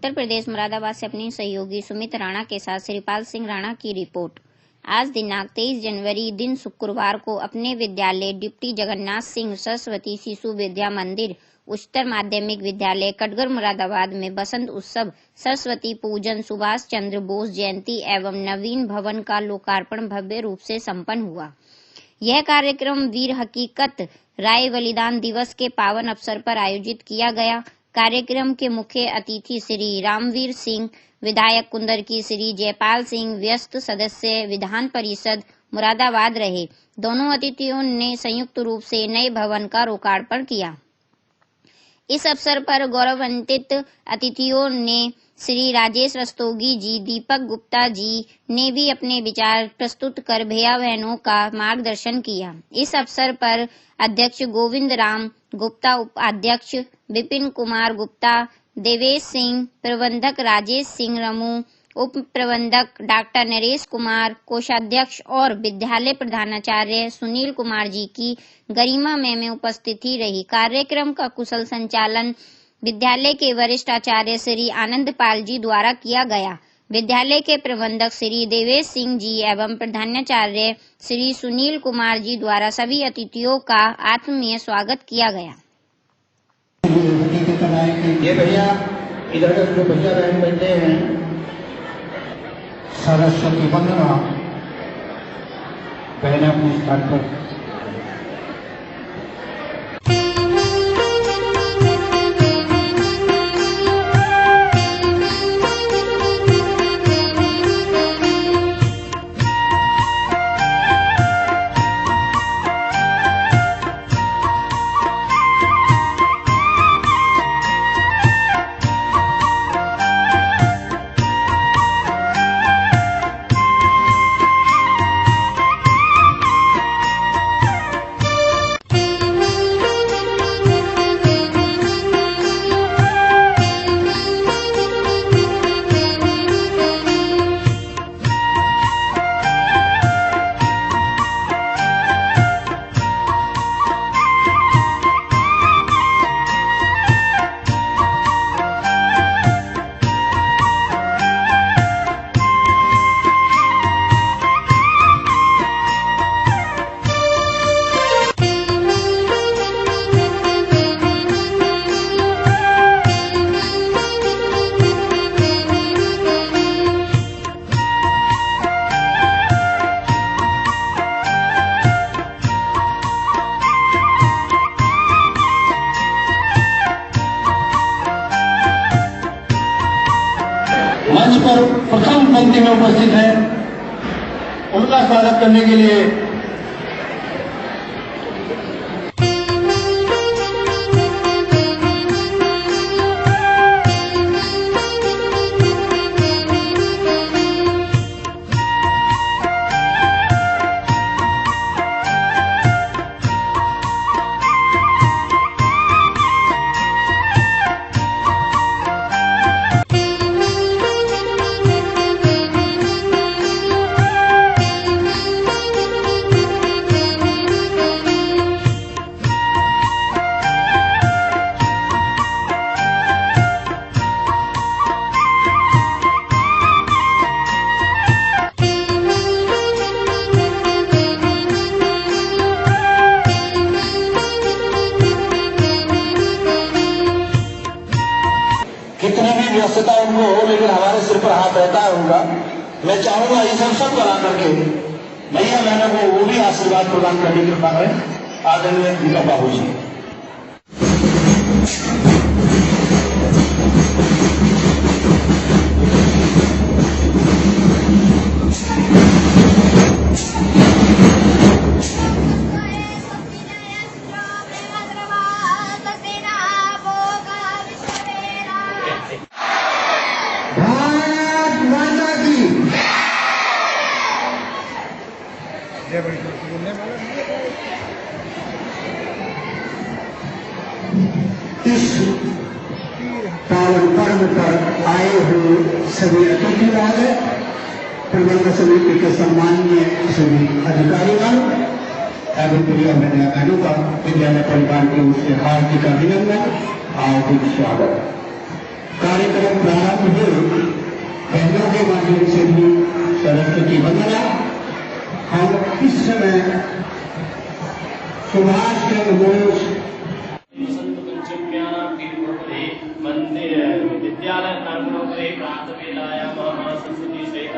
उत्तर प्रदेश मुरादाबाद से अपनी सहयोगी सुमित राणा के साथ श्रीपाल सिंह राणा की रिपोर्ट। आज दिनांक 23 जनवरी दिन शुक्रवार को अपने विद्यालय डिप्टी जगन्नाथ सिंह सरस्वती शिशु विद्या मंदिर उच्चतर माध्यमिक विद्यालय कटघर मुरादाबाद में बसंत उत्सव, सरस्वती पूजन, सुभाष चंद्र बोस जयंती एवं नवीन भवन का लोकार्पण भव्य रूप से संपन्न हुआ। यह कार्यक्रम वीर हकीकत राय बलिदान दिवस के पावन अवसर पर आयोजित किया गया। कार्यक्रम के मुख्य अतिथि श्री रामवीर सिंह, विधायक कुंदर की श्री जयपाल सिंह, व्यस्त सदस्य विधान परिषद मुरादाबाद रहे। दोनों अतिथियों ने संयुक्त रूप से नए भवन का लोकार्पण किया। इस अवसर पर गौरवान्वित अतिथियों ने श्री राजेश रस्तोगी जी, दीपक गुप्ता जी ने भी अपने विचार प्रस्तुत कर भैया बहनों का मार्गदर्शन किया। इस अवसर पर अध्यक्ष गोविंद राम गुप्ता, उपाध्यक्ष विपिन कुमार गुप्ता, देवेश सिंह, प्रबंधक राजेश सिंह रमू, उप प्रबंधक डॉक्टर नरेश कुमार, कोषाध्यक्ष और विद्यालय प्रधानाचार्य सुनील कुमार जी की गरिमा में उपस्थिति रही। कार्यक्रम का कुशल संचालन विद्यालय के वरिष्ठ आचार्य श्री आनंद पाल जी द्वारा किया गया। विद्यालय के प्रबंधक श्री देवेश सिंह जी एवं प्रधानाचार्य श्री सुनील कुमार जी द्वारा सभी अतिथियों का आत्मीय स्वागत किया गया। ये भैया इधर जो भैया बहन बैठे हैं, सरस्वती वंदना पहले अपने स्थान पर। मंच पर प्रथम पंक्ति में उपस्थित हैं, उनका स्वागत करने के लिए कितनी भी व्यस्तता उनको हो, लेकिन हमारे सिर पर हाथ रहता है उनका। मैं चाहूंगा इस अवसर पर आकर के भैया बहनों को वो भी आशीर्वाद प्रदान करने की कृपा करें। आदरणीय दीपक बाबू जी। इस पावन पर्व पर आए हुए सभी अतिथिगण, प्रबंध समिति के सम्माननीय सभी अधिकारीगण एवं प्रिय बहनों का विद्यालय परिवार की ओर से हार्दिक अभिनंदन, हार्दिक स्वागत। कार्यक्रम प्रारंभ हुए बहनों के माध्यम से भी सरस्वती वंदना। हम इस समय सुभाष चंद्र बोस विद्यालय प्रांगणोपरि प्रातवेलायां सरस्वती सहित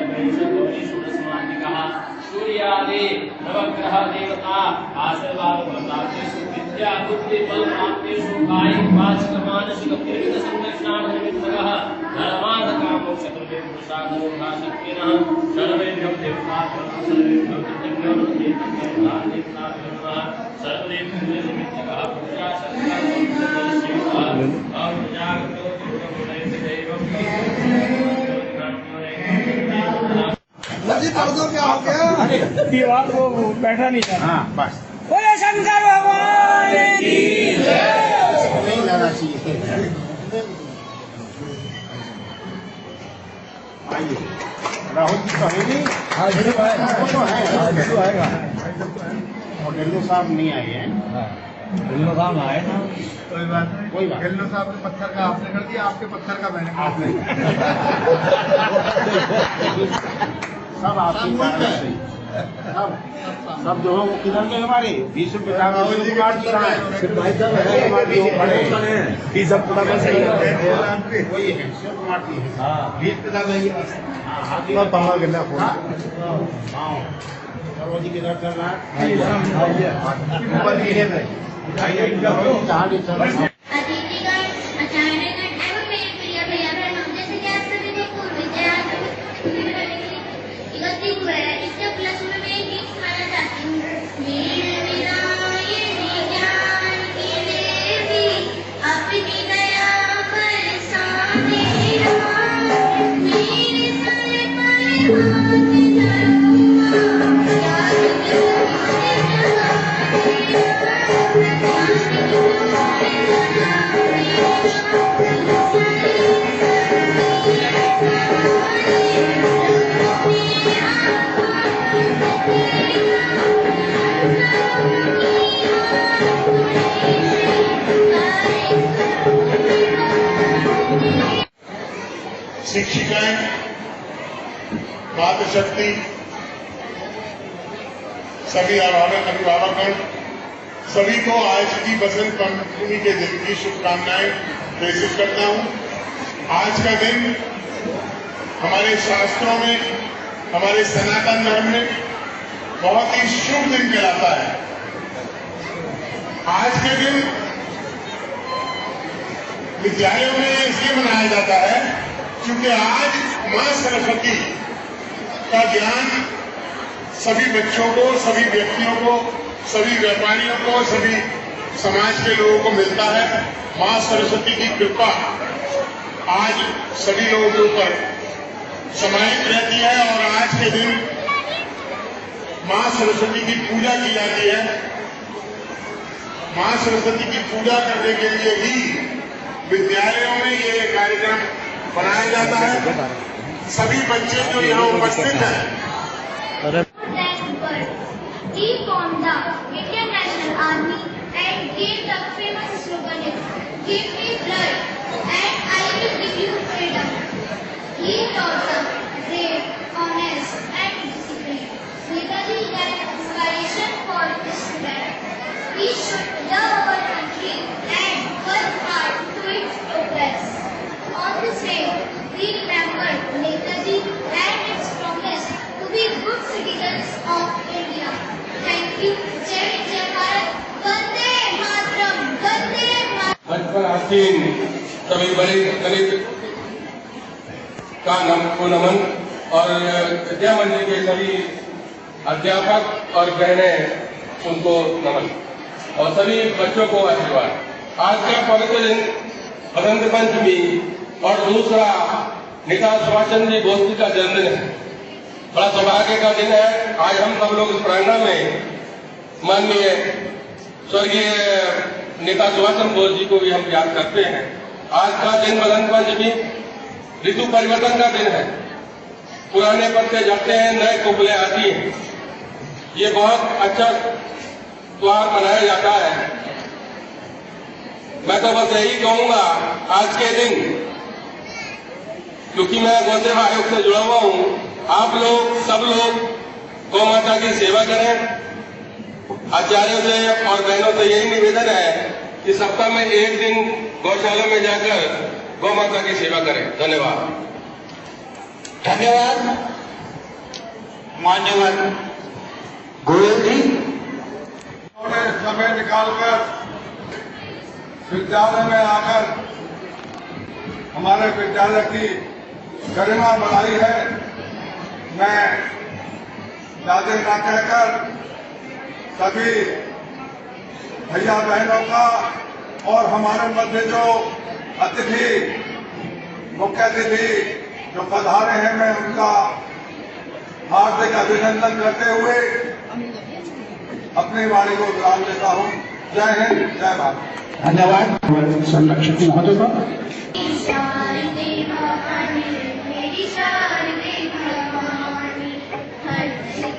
सूर्यादि नवग्रह देवता आशीर्वाद प्रदातेषु विद्या बुद्धि बल प्राप्तेषु कायिक वाचिक मानसिक त्रिविध संरक्षणार्थमित्तकः धर्मार्थ कामो चतुर्विध पुरुषार्थोभाशक्तिनः सर्वेभ्यो देवताभ्यो सर्वेभ्यो देवताभ्यो सर्वदेवताभ्यो निमित्तकः पूजा सत्कार और जागतो क्या हो गया? दीवार वो बैठा नहीं था। हाँ बस बोले शंकर भगवान की नहीं लाना चाहिए। आइए राहुल जी तो है नहीं। हाँ तो आएगा और डेल्लो साहब नहीं आए हैं। दिल्लो काम आए ना। कोई बात नहीं, कोई बात। डेल्लो साहब के पत्थर का आपने कर दिया, आपके पत्थर का मैंने कर आपने सब आपकी कारण से सब जो है वो किधर के हमारे 20 रुपए का कुमार जी कहाँ है? ये सब पता बस सही वही है शिव कुमार जी है। हाँ 20 पिता नहीं हाँ पमा गिरना फोन सरोजी किधर चल रहा है? ऊपर गिरे थे जहाँ भी चल रहा है। अतिथिगण, आचार्यगण एवं मेरे प्रिय भैया बहनों, जैसे कि आप सभी को पूर्व इतिहास एकत्रित हुआ है, इसके उपलक्ष्य में मैं एक गीत गाना चाहती हूँ। मेरे विनायनी ज्ञान की देवी, अपनी दया बरसाने रहा, मेरे सारे पल शिक्षिकाएं, मातृशक्ति, सभी अभिभावकगण, सभी को आज की बसंत पंचमी के दिन की शुभकामनाएं प्रेषित करता हूं। आज का दिन हमारे शास्त्रों में, हमारे सनातन धर्म में बहुत ही शुभ दिन कहलाता है। आज के दिन विद्यालयों में इसलिए मनाया जाता है क्योंकि आज मां सरस्वती का ज्ञान सभी बच्चों को, सभी व्यक्तियों को, सभी व्यापारियों को, सभी समाज के लोगों को मिलता है। मां सरस्वती की कृपा आज सभी लोगों के ऊपर समाहित रहती है और आज के दिन मां सरस्वती की पूजा की जाती है। मां सरस्वती की पूजा करने के लिए ही विद्यालयों में ये कार्यक्रम बनाया जाता है। सभी बच्चे जो यहाँ उपस्थित हैं He formed the Indian National Army and gave the famous slogan, "Give me blood and I will give you freedom." He taught them brave, honest and discipline. Netaji is an inspiration for the student. We should love our country and work hard to its progress. On this day, we remember Netaji and its promise to be good citizens of India. Thank you. जय हिंद, जय भारत, वंदे मातरम, वंदे मातरम। बचपन आसीन सभी बड़े दलित का नमन और विद्या मंदिर के सभी अध्यापक और बहनें उनको नमन और सभी बच्चों को आशीर्वाद। आज का पवित्र दिन बसंत पंचमी और दूसरा नेता सुभाष चंद्र जी बोस जी का जन्मदिन है। बड़ा सौभाग्य का दिन है। आज हम सब लोग इस प्रांगण में माननीय स्वर्गीय नेता सुभाष चंद्र बोस जी को भी हम याद करते हैं। आज का दिन बसंत पंचमी ऋतु परिवर्तन का दिन है। पुराने पत्ते झड़ते हैं, नए कोपले आती हैं। ये बहुत अच्छा त्योहार मनाया जाता है। मैं तो बस यही कहूंगा, आज के दिन क्योंकि मैं गौ सेवा आयोग से जुड़ा हुआ हूं, आप लोग सब लोग गौ माता की सेवा करें। आचार्यों से और बहनों से यही निवेदन है कि सप्ताह में एक दिन गौशाला में जाकर गौ माता की सेवा करें। धन्यवाद। धन्यवाद। मान्यवर गोयल जी। उन्होंने समय निकालकर विद्यालय में आकर हमारे विद्यालय की गरिमा बढ़ाई है। मैं ज्यादा न कहकर सभी भैया बहनों का और हमारे मध्य जो अतिथि मुख्य अतिथि जो पधारे हैं, मैं उनका हार्दिक अभिनंदन करते हुए अपनी वाणी को विराम देता हूं। जय हिंद, जय भारत। धन्यवाद संरक्षक महोदय का। शारदे भवानी मेरी शारदे भवानी हर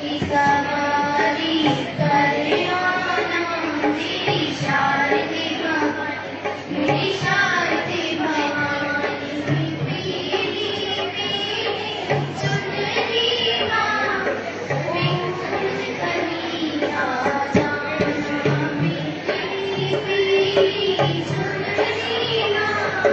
की सवारी करे आना मेरी शारदे भवानी मेरी शारदे भवानी मेरी चुनरी मां बिंकुल कलिया जाना मेरी चुनरी मां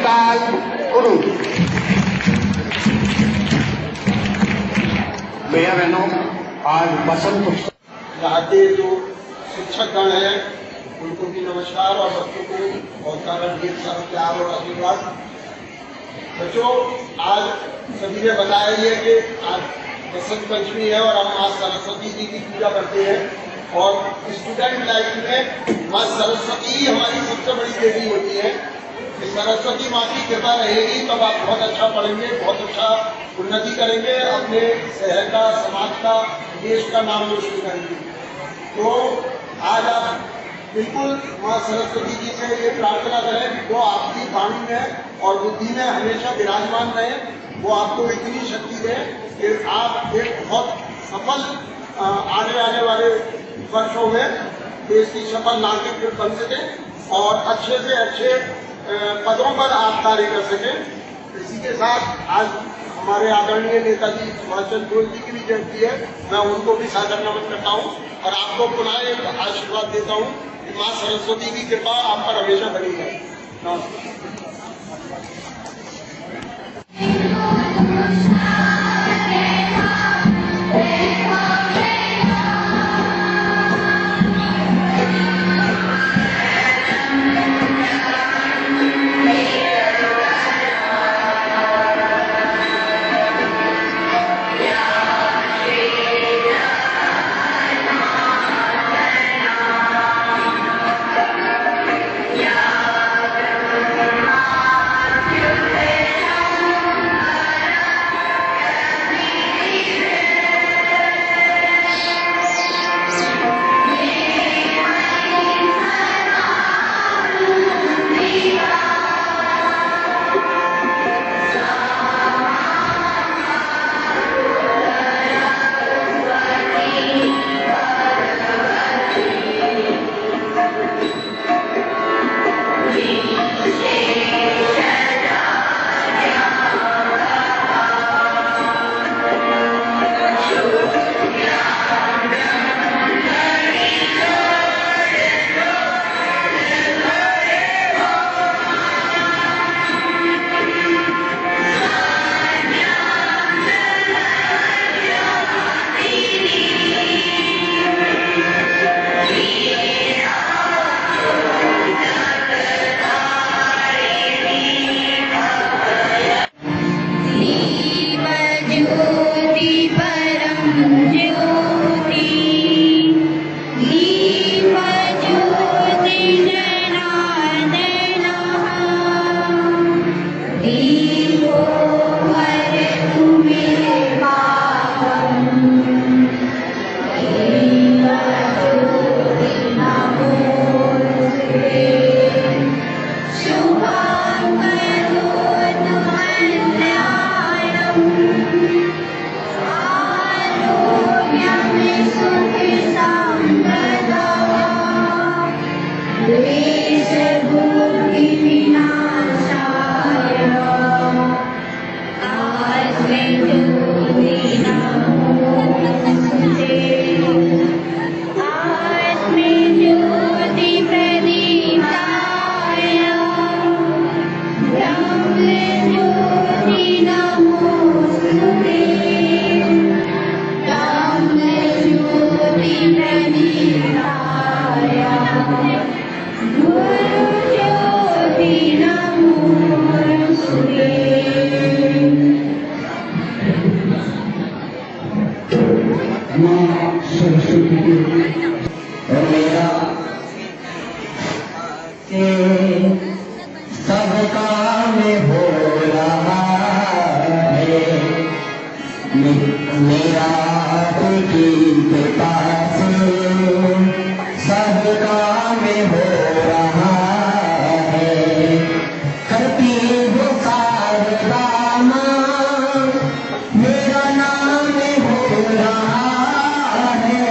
विशाल गुरु। भैया बहनों, आज बसंत उत्सव, यहाँ के जो शिक्षक गण हैं उनको भी नमस्कार और बच्चों को बहुत सारा ढेर सारा प्यार और आशीर्वाद। बच्चों, आज सभी ने बताया ही है कि आज बसंत पंचमी है और हम माँ सरस्वती जी की पूजा करते हैं और स्टूडेंट लाइफ में माँ सरस्वती ही हमारी सबसे बड़ी देवी होती है। कि सरस्वती माँ की कृपा रहेगी तब आप बहुत अच्छा पढ़ेंगे, बहुत अच्छा उन्नति करेंगे, अपने शहर का, समाज का, देश का नाम रोशन करेंगे। तो आज आप बिल्कुल माँ सरस्वती जी से ये प्रार्थना करें कि वो आपकी वाणी में और बुद्धि में हमेशा विराजमान रहे, वो आपको इतनी शक्ति दे कि आप एक बहुत सफल आने वाले वर्षों में देश की सफल नागरिक बन सके और अच्छे से अच्छे पदों पर आप कार्य कर सकें। इसी के साथ आज हमारे आदरणीय नेताजी सुभाष चंद्र बोस जी की भी जयंती है, मैं उनको भी सादर नमन करता हूँ और आपको पुनः एक आशीर्वाद देता हूँ कि माँ सरस्वती की कृपा आप पर हमेशा बनी रहे। नमस्कार। मेरा के पास सब काम हो रहा है, करती हो सारदा मां, मेरा नाम हो रहा है।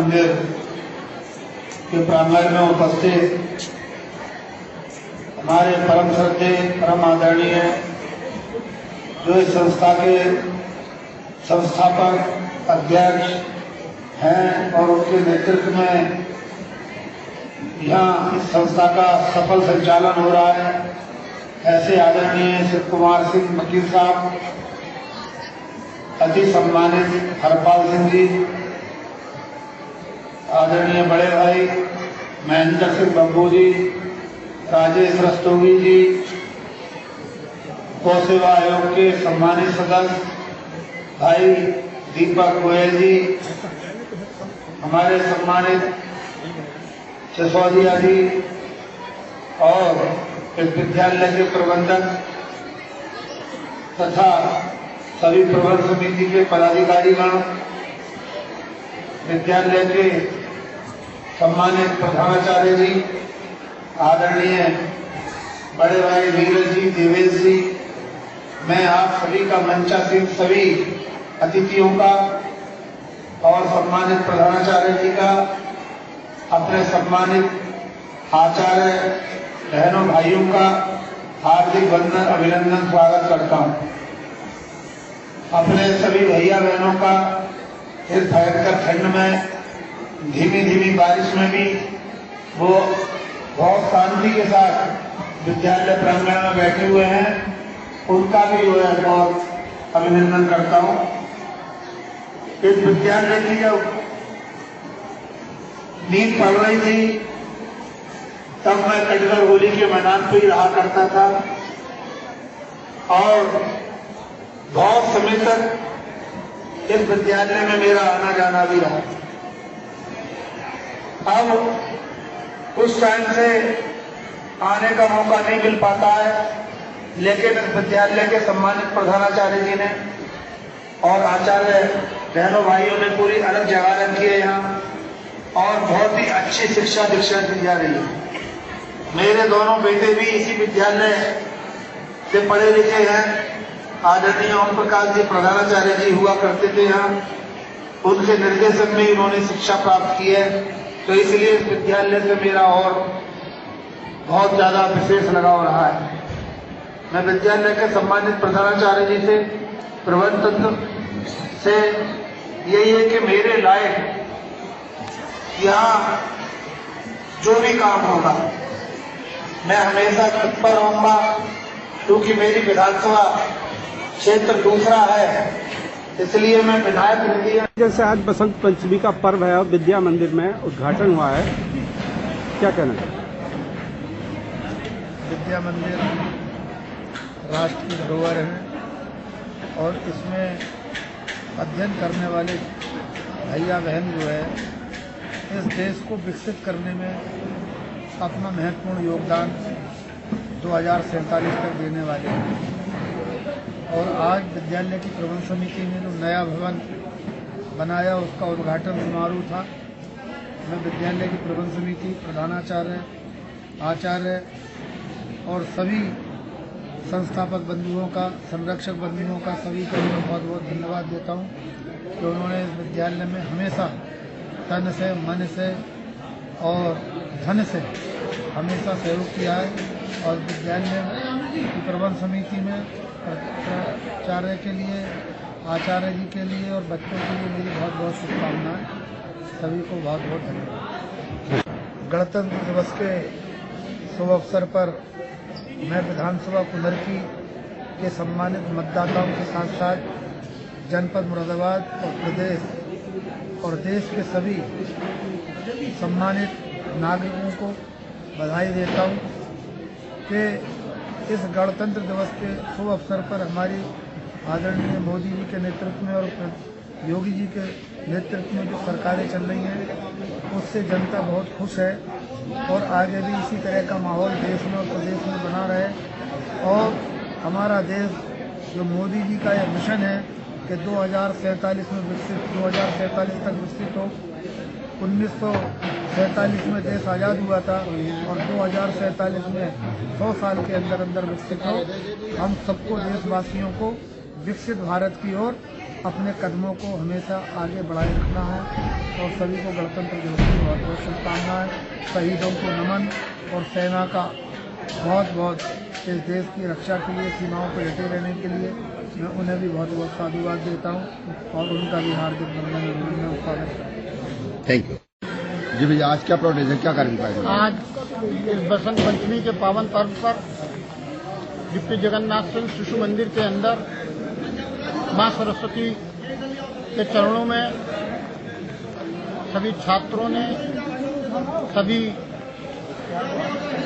मंदिर के प्रांगण में उपस्थित हमारे परम श्रद्धेय परम आदरणीय जो इस संस्था के संस्थापक अध्यक्ष हैं और उनके नेतृत्व में यहाँ इस संस्था का सफल संचालन हो रहा है, ऐसे आदरणीय शिव कुमार सिंह वकील साहब, अति सम्मानित हरपाल सिंह जी, आदरणीय बड़े भाई महेंद्र सिंह बब्बू जी, राजेश रस्तोगी जी, गौ सेवा आयोग के सम्मानित सदस्य भाई दीपक गोयल जी, हमारे सम्मानित सिसोदिया जी और इस विद्यालय के प्रबंधक तथा सभी प्रबंध समिति के पदाधिकारीगण, विद्यालय के सम्मानित प्रधानाचार्य जी, आदरणीय बड़े भाई नीरज जी, देवेश जी, मैं आप सभी का मंचासीन सभी अतिथियों का और सम्मानित प्रधानाचार्य जी का, अपने सम्मानित आचार्य बहनों भाइयों का हार्दिक वंदन अभिनंदन स्वागत करता हूं। अपने सभी भैया बहनों का इस भयंकर ठंड में धीमी धीमी बारिश में भी वो बहुत शांति के साथ विद्यालय प्रांगण में बैठे हुए हैं, उनका भी जो है बहुत अभिनंदन करता हूं। इस विद्यालय की जब नींद पड़ रही थी तब मैं कटघर होली के मैदान पर ही रहा करता था और बहुत समय तक इस विद्यालय में मेरा आना जाना भी रहा। अब उस टाइम से आने का मौका नहीं मिल पाता है, लेकिन इस विद्यालय के सम्मानित प्रधानाचार्य जी ने और आचार्य बहनों भाइयों ने पूरी अलग जगह रखी है यहाँ और बहुत ही अच्छी शिक्षा दीक्षा दी जा रही है। मेरे दोनों बेटे भी इसी विद्यालय से पढ़े लिखे हैं। आदरणीय ओम प्रकाश जी प्रधानाचार्य जी हुआ करते थे यहाँ, उनके निर्देशन में उन्होंने शिक्षा प्राप्त की है, तो इसलिए इस विद्यालय से मेरा और बहुत ज्यादा विशेष लगाव रहा है। मैं विद्यालय के सम्मानित प्रधानाचार्य जी से, प्रबंध तंत्र से यही है कि मेरे लायक यहाँ जो भी काम होगा मैं हमेशा तत्पर रहूंगा, क्योंकि मेरी विधानसभा क्षेत्र दूसरा है, इसलिए मैं विधायक निधि। जैसे आज बसंत पंचमी का पर्व है और विद्या मंदिर में उद्घाटन हुआ है, क्या कहना है? विद्या मंदिर राष्ट्र की धरोहर है और इसमें अध्ययन करने वाले भैया बहन जो है इस देश को विकसित करने में अपना महत्वपूर्ण योगदान 2047 तक देने वाले हैं। और आज विद्यालय की प्रबंध समिति ने जो नया भवन बनाया उसका उद्घाटन समारोह था। मैं विद्यालय की प्रबंध समिति, प्रधानाचार्य, आचार्य और सभी संस्थापक बंधुओं का, संरक्षक बंधुओं का, सभी को मैं बहुत बहुत धन्यवाद देता हूं कि उन्होंने इस विद्यालय में हमेशा तन से, मन से और धन से हमेशा सहयोग किया है। और विद्यालय की प्रबंध समिति में प्राचार्य के लिए, आचार्य जी के लिए और बच्चों के लिए मेरी बहुत बहुत शुभकामनाएं। सभी को बहुत बहुत धन्यवाद। गणतंत्र दिवस के शुभ अवसर पर मैं विधानसभा कुंदरकी के सम्मानित मतदाताओं के साथ साथ जनपद मुरादाबाद और प्रदेश और देश के सभी सम्मानित नागरिकों को बधाई देता हूं कि इस गणतंत्र दिवस के शुभ अवसर पर हमारी आदरणीय मोदी जी के नेतृत्व में और योगी जी के नेतृत्व में जो सरकारें चल रही हैं उससे जनता बहुत खुश है और आगे भी इसी तरह का माहौल देश में और प्रदेश में बना रहे। और हमारा देश जो मोदी जी का यह मिशन है कि 2047 में विकसित, 2047 तक विकसित हो। 1947 में देश आज़ाद हुआ था और 2047 में 100 साल के अंदर अंदर विकसित हो। हम सबको, देशवासियों को विकसित भारत की ओर अपने कदमों को हमेशा आगे बढ़ाए रखना है और सभी को गणतंत्र दिवस की बहुत बहुत शुभकामनाएं। शहीदों को नमन और सेना का बहुत बहुत इस देश की रक्षा के लिए, सीमाओं पर डटे रहने के लिए मैं उन्हें भी बहुत बहुत साधुवाद देता हूँ और उनका भी हार्दिक वंदन स्वागत करता हूँ। Thank you. जी भैया, आज क्या प्रोटेस्ट है, क्या कार्यक्रम? आज इस बसंत पंचमी के पावन पर्व पर डिप्टी जगन्नाथ सिंह शिशु मंदिर के अंदर मां सरस्वती के चरणों में सभी छात्रों ने, सभी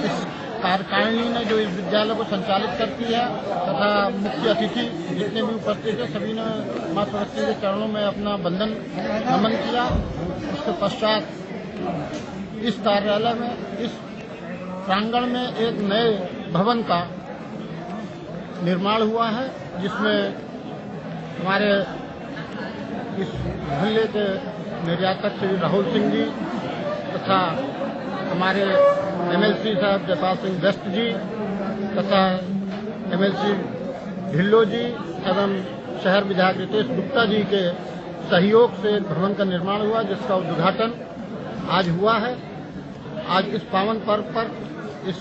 इस कार्यकारिणी ने जो इस विद्यालय को संचालित करती है तथा मुख्य अतिथि जितने भी उपस्थित थे सभी ने मां सरस्वती के चरणों में अपना वंदन नमन किया। उसके पश्चात इस कार्यालय में, इस प्रांगण में एक नए भवन का निर्माण हुआ है, जिसमें हमारे इस मोहल्ले के निर्यातक श्री राहुल सिंह जी तथा हमारे एमएलसी साहब जयपाल सिंह दस्त जी तथा एमएलसी ढिल्लो जी एवं शहर विधायक रितेश गुप्ता जी के सहयोग से एक भवन का निर्माण हुआ, जिसका उद्घाटन आज हुआ है। आज इस पावन पर्व पर इस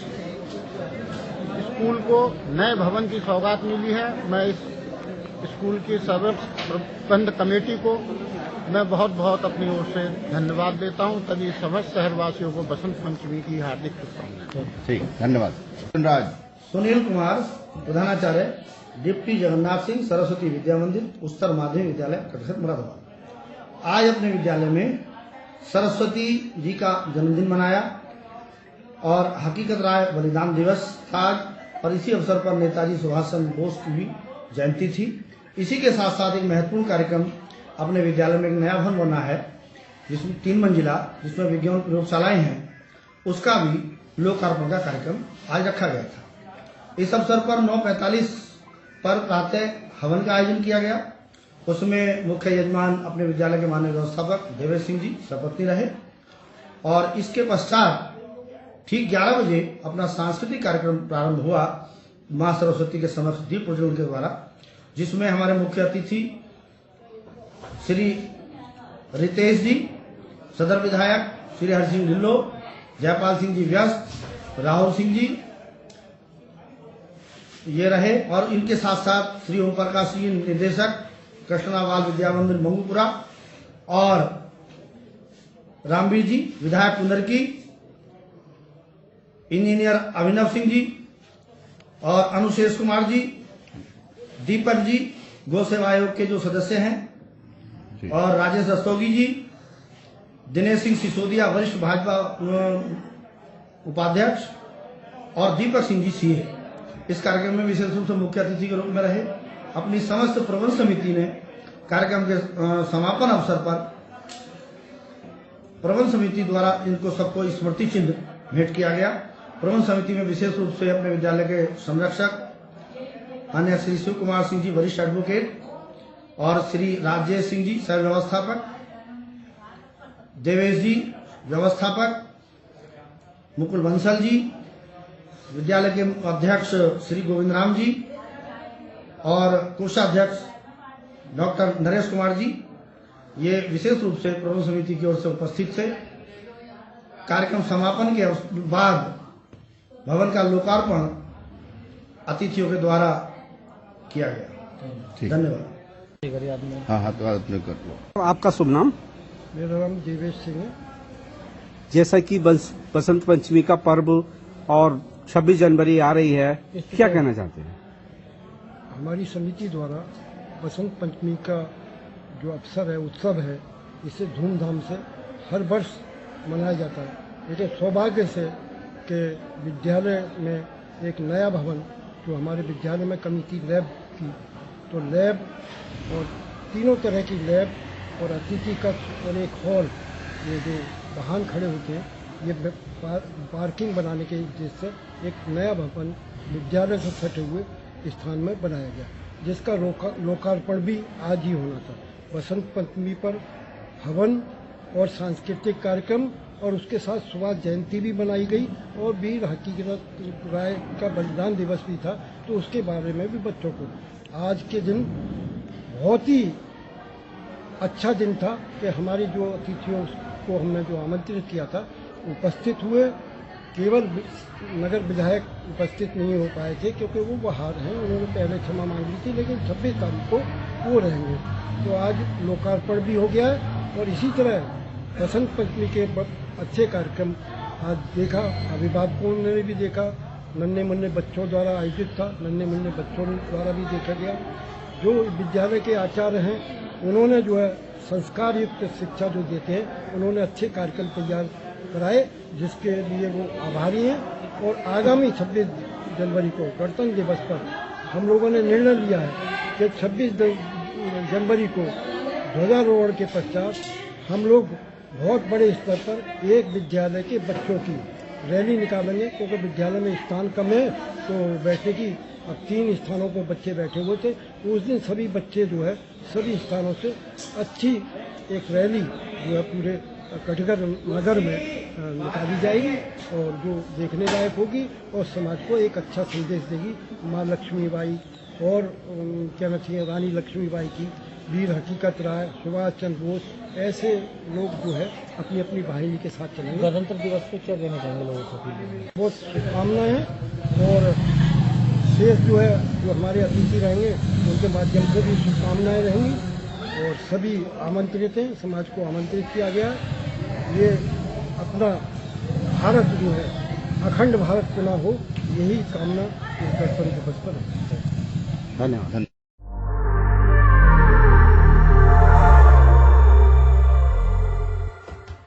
स्कूल को नए भवन की सौगात मिली है। मैं इस स्कूल की सर्व प्रबंध कमेटी को मैं बहुत बहुत अपनी ओर से धन्यवाद देता हूं। तभी समस्त शहरवासियों को बसंत पंचमी की हार्दिक शुभकामनाएं। ठीक, धन्यवाद। सुनील कुमार, प्रधानाचार्य, डिप्टी जगन्नाथ सिंह सरस्वती विद्या मंदिर, उच्चतर माध्यमिक विद्यालय कटघर, मुरादाबाद। आज अपने विद्यालय में सरस्वती जी का जन्मदिन मनाया और हकीकत राय बलिदान दिवस था और इसी अवसर पर नेताजी सुभाष चंद्र बोस की भी जयंती थी। इसी के साथ साथ एक महत्वपूर्ण कार्यक्रम अपने विद्यालय में एक नया भवन बना है, जिसमें 3 मंजिला, जिसमें विज्ञान प्रयोगशालाएं हैं, उसका भी लोकार्पण का कार्यक्रम आज रखा गया था। इस अवसर पर 9:45 पर प्रातः हवन का आयोजन किया गया। उसमें मुख्य यजमान अपने विद्यालय के माननीय व्यवस्थापक देवेश सिंह जी सपत्नी रहे और इसके पश्चात ठीक 11 बजे अपना सांस्कृतिक कार्यक्रम प्रारंभ हुआ मां सरस्वती के समक्ष दीप प्रज्वलन के द्वारा, जिसमें हमारे मुख्य अतिथि श्री रितेश जी, सदर विधायक श्री हरि सिंह ढिल्लो, जयपाल सिंह जी व्यस्त, राहुल सिंह जी ये रहे और इनके साथ साथ श्री ओम प्रकाश जी निदेशक कृष्णा बाल विद्या मंदिर मंगूपुरा और रामवीर जी विधायक पुनरकी, इंजीनियर अभिनव सिंह जी और अनुशेष कुमार जी, दीपक जी गौ सेवा आयोग के जो सदस्य हैं और राजेश रस्तोगी जी, दिनेश सिंह सिसोदिया वरिष्ठ भाजपा उपाध्यक्ष और दीपक सिंह जी सीए इस कार्यक्रम में विशेष रूप से मुख्य अतिथि के रूप में रहे। अपनी समस्त प्रबंध समिति ने कार्यक्रम के समापन अवसर पर प्रबंध समिति द्वारा इनको सबको स्मृति चिन्ह भेंट किया गया। प्रबंध समिति में विशेष रूप से अपने विद्यालय के संरक्षक अन्य श्री शिव कुमार सिंह जी वरिष्ठ एडवोकेट और श्री राजेश सिंह जी सह व्यवस्थापक, देवेश जी व्यवस्थापक, मुकुल बंसल जी, विद्यालय के अध्यक्ष श्री गोविंद राम जी और कोषाध्यक्ष डॉक्टर नरेश कुमार जी, ये विशेष रूप से प्रबंध समिति की ओर से उपस्थित थे। कार्यक्रम समापन के बाद भवन का लोकार्पण अतिथियों के द्वारा किया गया। धन्यवाद। हाँ, तो आपने कर लो। आपका शुभ नाम? मेरा नाम देवेश सिंह है। जैसा कि बसंत पंचमी का पर्व और 26 जनवरी आ रही है, क्या कहना चाहते हैं? हमारी समिति द्वारा बसंत पंचमी का जो अवसर है, उत्सव है, इसे धूमधाम से हर वर्ष मनाया जाता है। लेकिन सौभाग्य से कि विद्यालय में एक नया भवन, जो हमारे विद्यालय में कमी थी लैब की, तो लैब और तीनों तरह की लैब और अतिथि कक्ष और एक हॉल, ये जो वाहन खड़े होते हैं, ये पार्किंग बनाने के उद्देश्य से एक नया भवन विद्यालय से सटे हुए स्थान में बनाया गया, जिसका लोकार्पण भी आज ही होना था। बसंत पंचमी पर हवन और सांस्कृतिक कार्यक्रम और उसके साथ सुभाष जयंती भी मनाई गई और वीर हकीकत राय का बलिदान दिवस भी था, तो उसके बारे में भी बच्चों को आज के दिन बहुत ही अच्छा दिन था कि हमारी जो अतिथियों को हमने जो आमंत्रित किया था उपस्थित हुए। केवल नगर विधायक उपस्थित नहीं हो पाए थे क्योंकि वो बाहर हैं, उन्होंने पहले क्षमा मांग ली थी, लेकिन 26 तारीख को वो रहेंगे। तो आज लोकार्पण भी हो गया है और इसी तरह बसंत पंचमी के अच्छे कार्यक्रम आज देखा, अभिभावकों ने भी देखा, नन्हे मुन्ने बच्चों द्वारा आयोजित था, नन्हे मुन्ने बच्चों द्वारा भी देखा गया। जो विद्यालय के आचार्य हैं उन्होंने जो है संस्कार युक्त शिक्षा जो देते हैं, उन्होंने अच्छे कार्यक्रम तैयार कराए, जिसके लिए वो आभारी हैं। और आगामी 26 जनवरी को गणतंत्र दिवस पर हम लोगों ने निर्णय लिया है कि 26 जनवरी को ध्वजारोहण के पश्चात हम लोग बहुत बड़े स्तर पर एक विद्यालय के बच्चों की रैली निकालेंगे, क्योंकि विद्यालय में स्थान कम है तो बैठने की अब 3 स्थानों पर बच्चे बैठे हुए थे। उस दिन सभी बच्चे जो है सभी स्थानों से अच्छी एक रैली जो है पूरे कटघर नगर में निकाली जाएगी और जो देखने लायक होगी और समाज को एक अच्छा संदेश देगी। माँ लक्ष्मीबाई और कहना चाहिए रानी लक्ष्मीबाई की, वीर हकीकत राय, सुभाष चंद्र बोस, ऐसे लोग जो है अपनी अपनी वाहिनी के साथ चलेंगे। गणतंत्र दिवस पे क्या कहना चाहेंगे लोगों को? बहुत शुभकामनाएं हैं और शेष जो है जो हमारे अतिथि रहेंगे उनके माध्यम से भी शुभकामनाएं रहेंगी और सभी आमंत्रित हैं, समाज को आमंत्रित किया गया है। ये अपना भारत जो है अखंड भारत चुना हो, यही कामना इस गणतंत्र दिवस पर है। धन्यवाद।